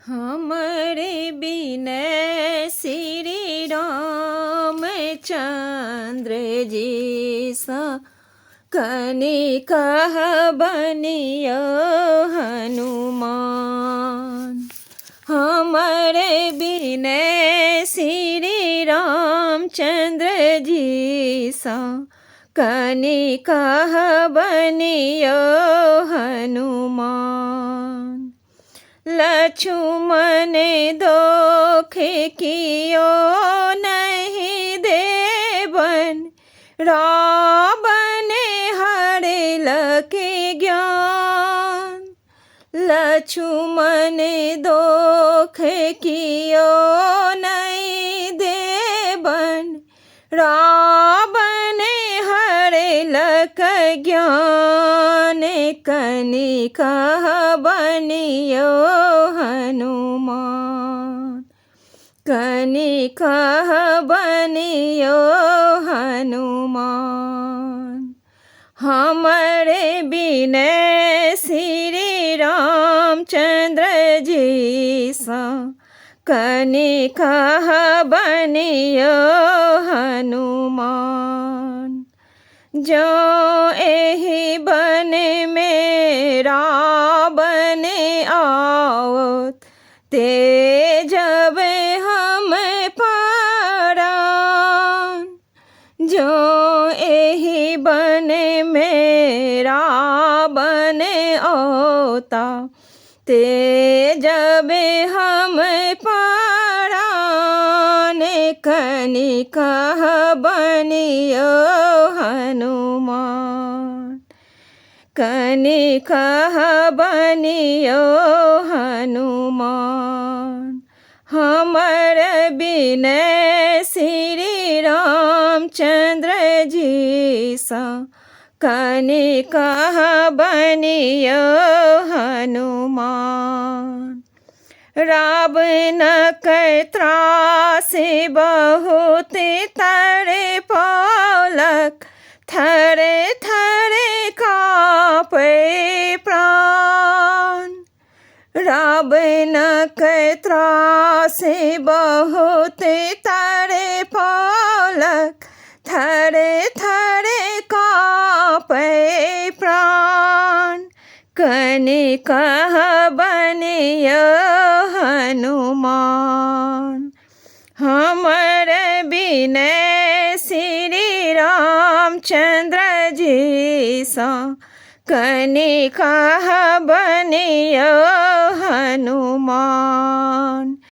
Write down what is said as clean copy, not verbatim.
हमारे बिनय श्री रामचंद्र जी सा कनि कह बनियो हनुमान। हमारे बिनय श्री रामचंद्र जी सा कनि कह बनियो हनुमान। लक्ष्मण दोख कियो नहीं देवन, रावण हरल के ज्ञान। लक्ष्मण दोख कियो नहीं देवन, रावण हरल के ज्ञान। कनि कह बनियो हनुमान, कनि कह बनियो हनुमान। हमारे बिनय श्री रामचंद्र जी सा कनि कह बनियो हनुमान। जो एहि बन में रावण आवत, ते जब हम परान। जो एहि बन में रावण आवता, ते जब हम परान। कनि कह बनियो हनुमान, कनि कह बनियो हनुमान। हमर बिनय श्री रामचंद्र जी सा कनि कह बनियो हनुमान। रावण के त्रास बहुत तड़पौलक, थर थर काँपे प्राण। रावण के त्रास बहुत तड़पौलक, थर थर काँपे प्राण। कनि कह बनियो हनुमान। हमर बिनय श्री रामचंद्र जी सा कनि कह बनियो हनुमान।